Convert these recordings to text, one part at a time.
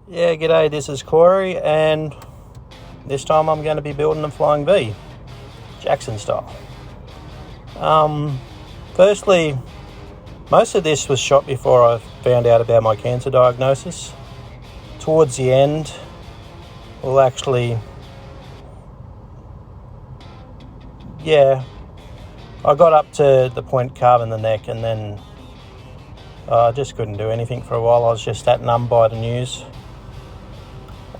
Yeah, g'day, this is Corey, and this time I'm going to be building a Flying V, Jackson style. Firstly, most of this was shot before I found out about my cancer diagnosis. Towards the end, well actually, I got up to the point carving the neck, and then I just couldn't do anything for a while. I was just that numb by the news.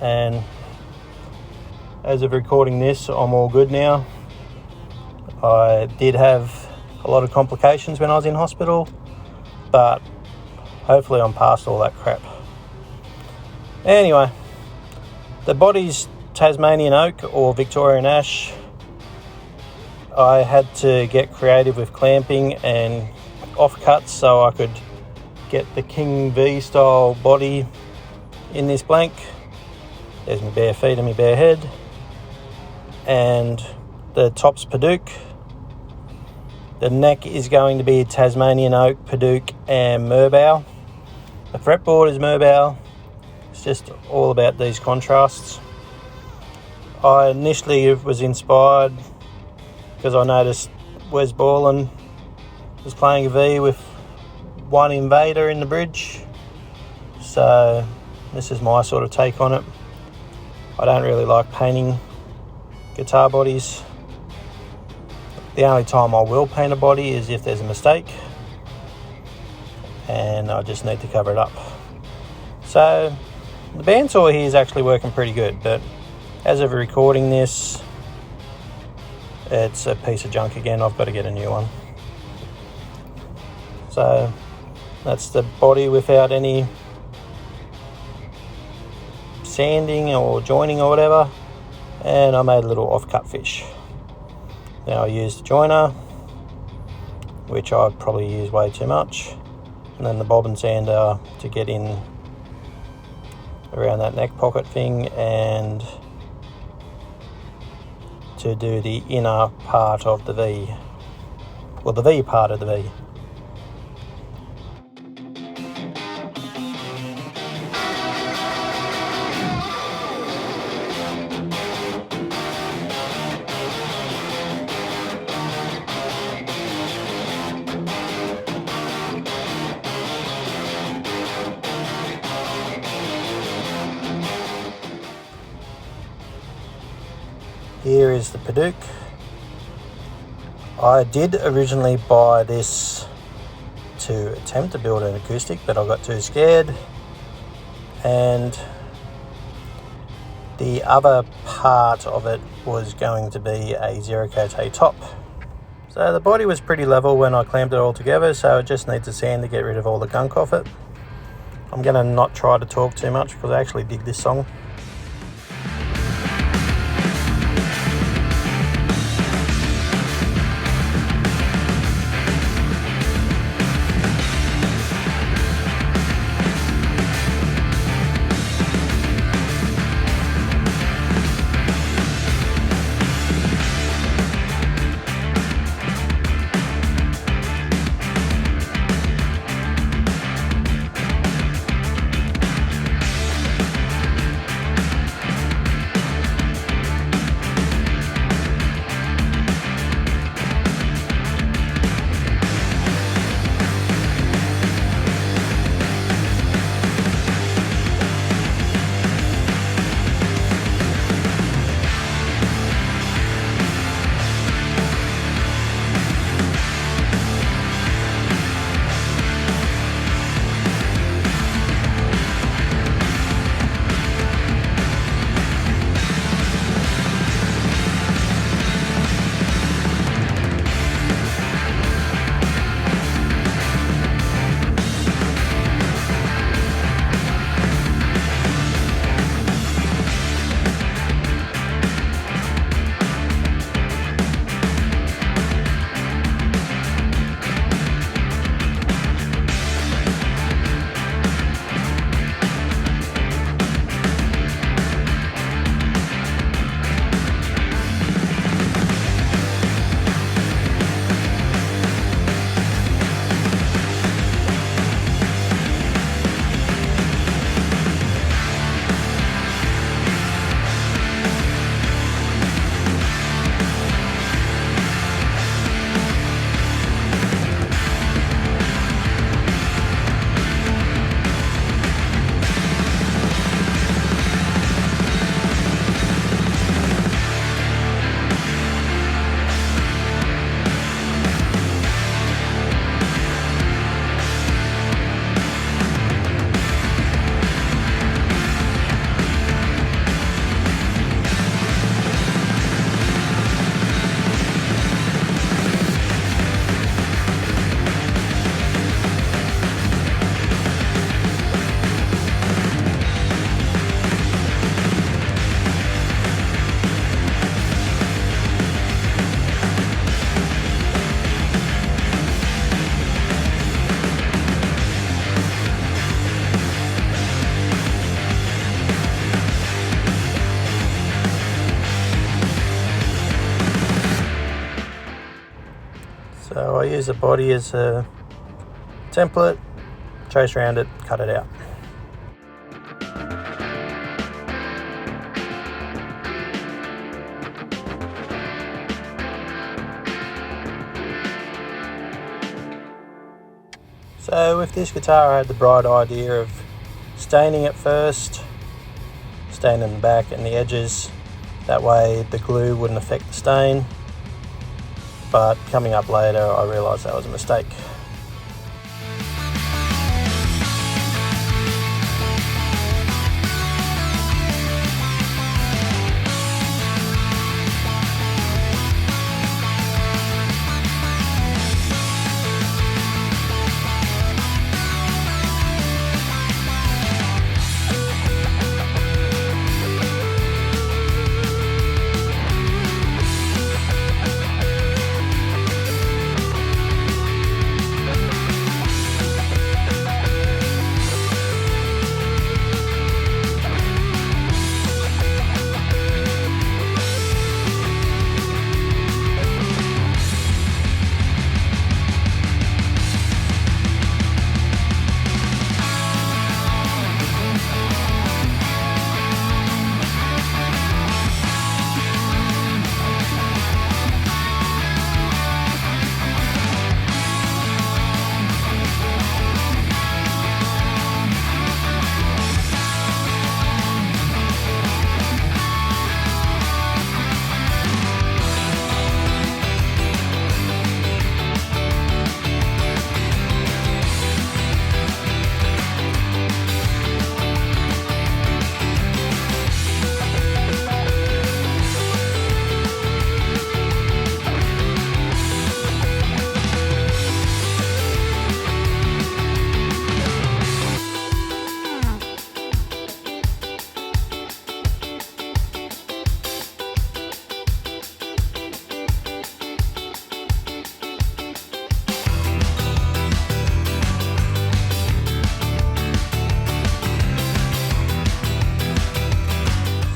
And as of recording this, I'm all good now. I did have a lot of complications when I was in hospital, but hopefully I'm past all that crap. Anyway, the body's Tasmanian oak or Victorian ash. I had to get creative with clamping and offcuts so I could get the King V style body in this blank. There's my bare feet and my bare head. And the top's Padauk. The neck is going to be Tasmanian oak, Padauk and Merbau. The fretboard is Merbau. It's just all about these contrasts. I initially was inspired because I noticed Wes Borland was playing a V with one Invader in the bridge. So this is my sort of take on it. I don't really like painting guitar bodies. The only time I will paint a body is if there's a mistake and I just need to cover it up. So the bandsaw here is actually working pretty good, but as of recording this, it's a piece of junk again. I've got to get a new one. So that's the body without any sanding or joining or whatever, and I made a little off-cut fish. Now I used a joiner, which I probably use way too much, and then the bobbin sander to get in around that neck pocket thing and to do the inner part of the V, well, the V part of the V. Here is the Padauk. I did originally buy this to attempt to build an acoustic, but I got too scared. And the other part of it was going to be a Zero Cote top. So the body was pretty level when I clamped it all together, so it just needs a sand to get rid of all the gunk off it. I'm going to not try to talk too much because I actually dig this song. use the body as a template, trace around it, cut it out. So with this guitar I had the bright idea of staining it first, staining the back and the edges, that way the glue wouldn't affect the stain, but coming up later I realised that was a mistake.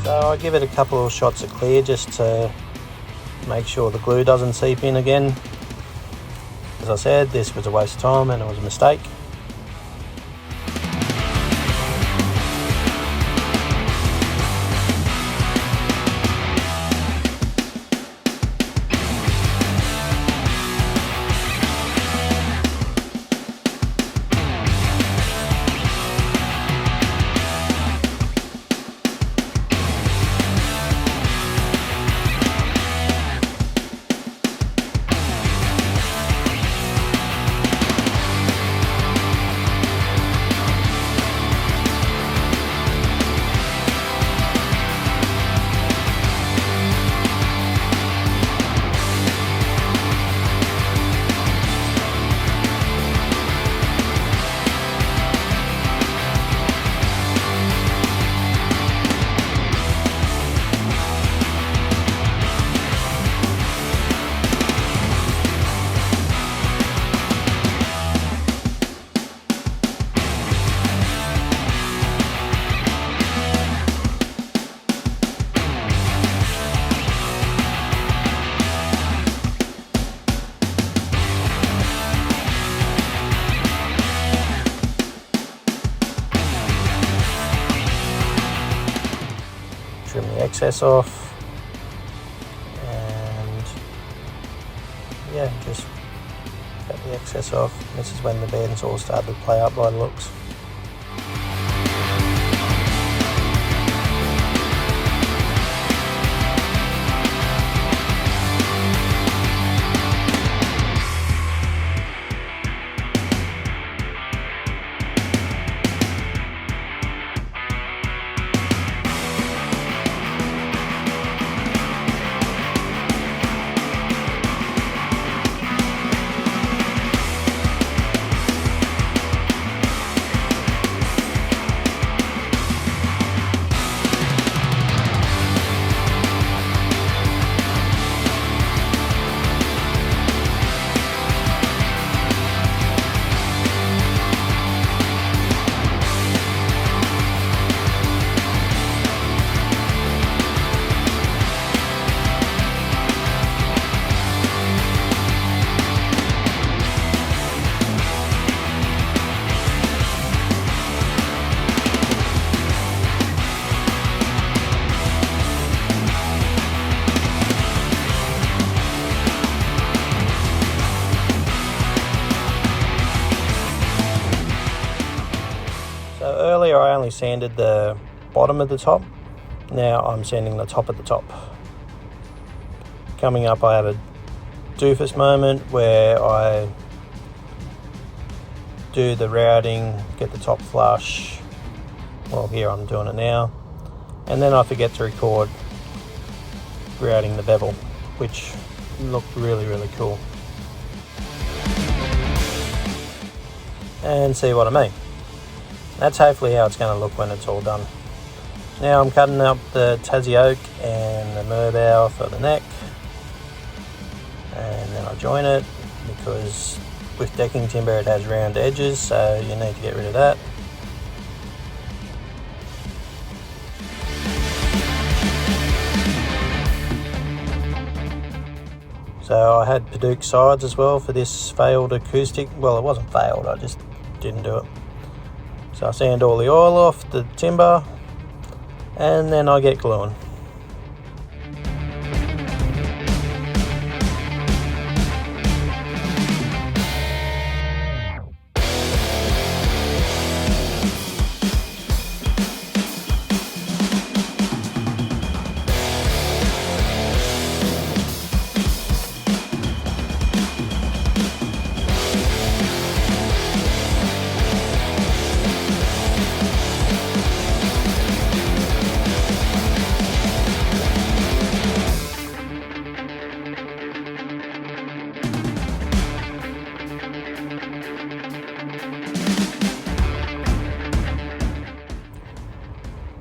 So I give it a couple of shots of clear just to make sure the glue doesn't seep in again. As I said, this was a waste of time and it was a mistake. Trim the excess off, and yeah, just cut the excess off. This is when the bandsaw started to play up by the looks. earlier I only sanded the bottom of the top. Now I'm sanding the top of the top. Coming up, I have a doofus moment where I do the routing, get the top flush. Well, here I'm doing it now. And then I forget to record routing the bevel, which looked really, really cool. And see what I mean. That's hopefully how it's going to look when it's all done. Now I'm cutting up the Tassie oak and the Merbau for the neck. And then I join it because with decking timber it has round edges, so you need to get rid of that. So I had Padauk sides as well for this failed acoustic. Well, it wasn't failed, I just didn't do it. So I sand all the oil off the timber and then I get gluing.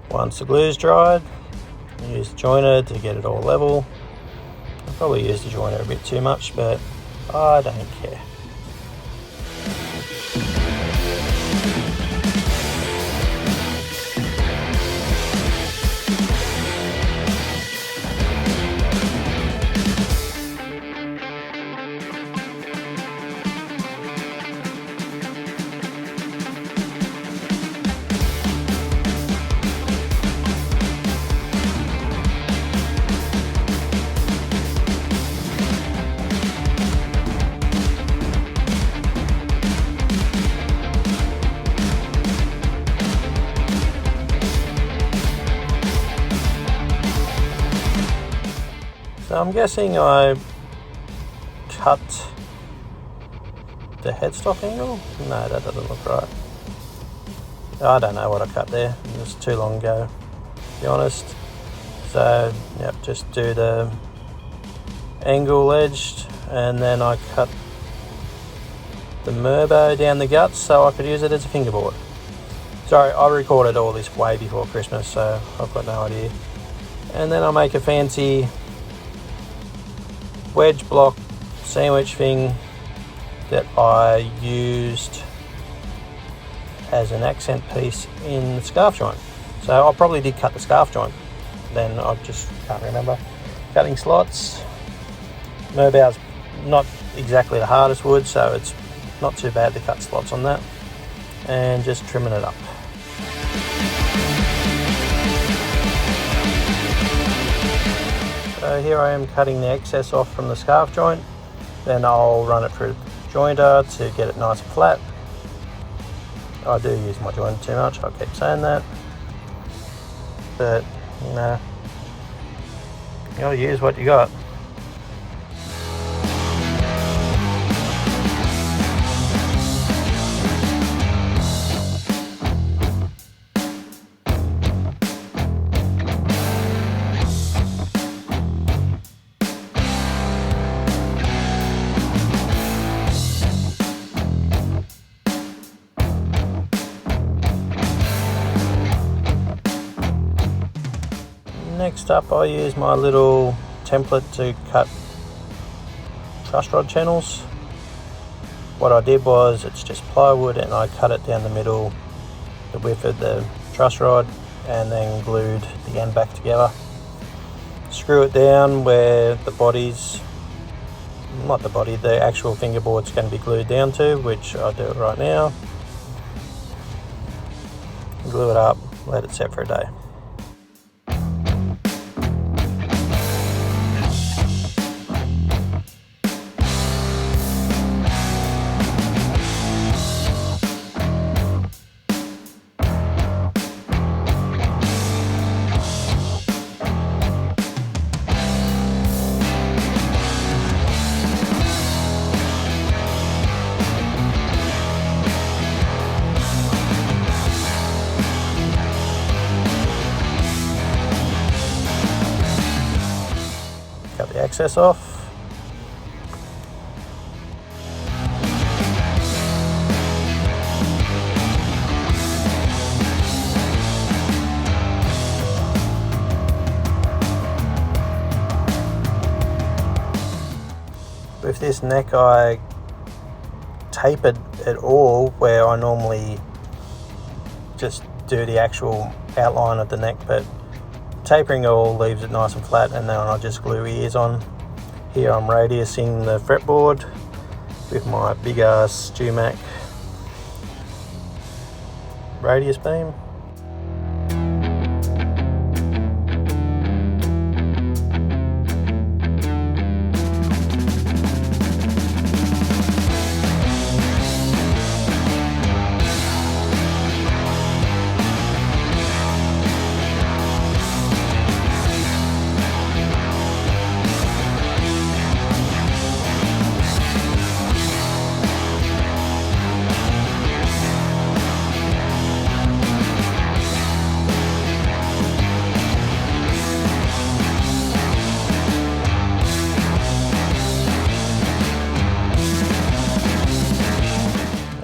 Once the glue's dried, use the joiner to get it all level. I probably used the joiner a bit too much, but I don't care. So I'm guessing I cut the headstock angle? No, that doesn't look right. I don't know what I cut there. It was too long ago, to be honest. So, yep, just do the angle edged and then I cut the Merbau down the guts so I could use it as a fingerboard. Sorry, I recorded all this way before Christmas, so I've got no idea. And then I'll make a fancy wedge block sandwich thing that I used as an accent piece in the scarf joint. So I probably did cut the scarf joint, then I just can't remember. Cutting slots. Merbau's not exactly the hardest wood, so it's not too bad to cut slots on that. And just trimming it up. So here I am cutting the excess off from the scarf joint. Then I'll run it through the jointer to get it nice and flat. I do use my jointer too much, I keep saying that. But, you know, you gotta use what you got. Next up, I use my little template to cut truss rod channels. What I did was, it's just plywood and I cut it down the middle, the width of the truss rod, and then glued the end back together. Screw it down where the body's, not the body, the actual fingerboard's going to be glued down to, which I'll do it right now. Glue it up, let it set for a day. excess off. With this neck, I tapered it all where I normally just do the actual outline of the neck, but tapering it all leaves it nice and flat, and then I just glue ears on. Here I'm radiusing the fretboard with my big ass StewMac radius beam.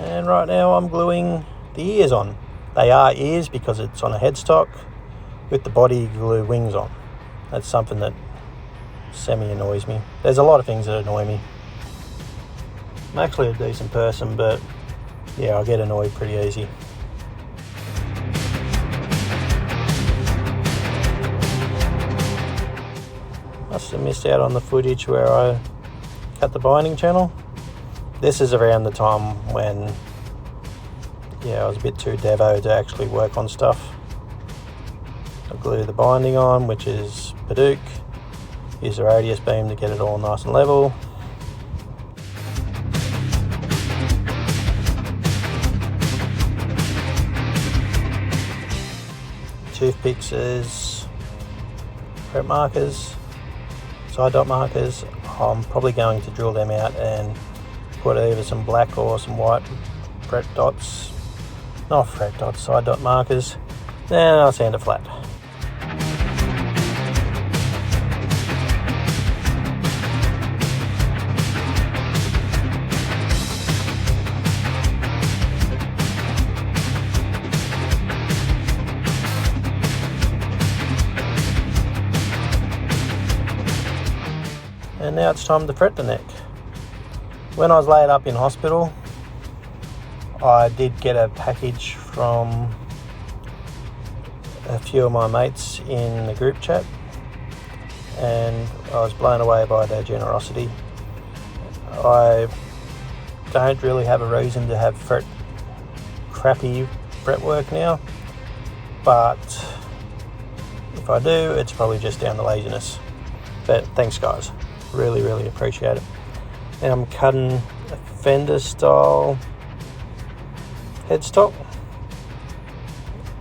And right now I'm gluing the ears on. They are ears because it's on a headstock with the body glue wings on. That's something that semi-annoys me. There's a lot of things that annoy me. I'm actually a decent person, but yeah, I get annoyed pretty easy. Must have missed out on the footage where I cut the binding channel. This is around the time when, I was a bit too devo to actually work on stuff. I glue the binding on, which is Padauk. Use the radius beam to get it all nice and level. Toothpicks as fret markers, side dot markers. I'm probably going to drill them out and put either some black or some white side dot markers. Then I'll sand it flat. And now it's time to fret the neck. When I was laid up in hospital, I did get a package from a few of my mates in the group chat, and I was blown away by their generosity. I don't really have a reason to have crappy fretwork now, but if I do, it's probably just down to laziness. But thanks guys, really appreciate it. Now I'm cutting a Fender style headstock,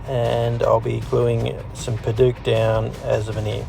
and I'll be gluing some Padauk down as a veneer.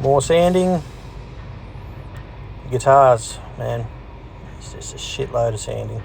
More sanding. Guitars, man, it's just a shitload of sanding.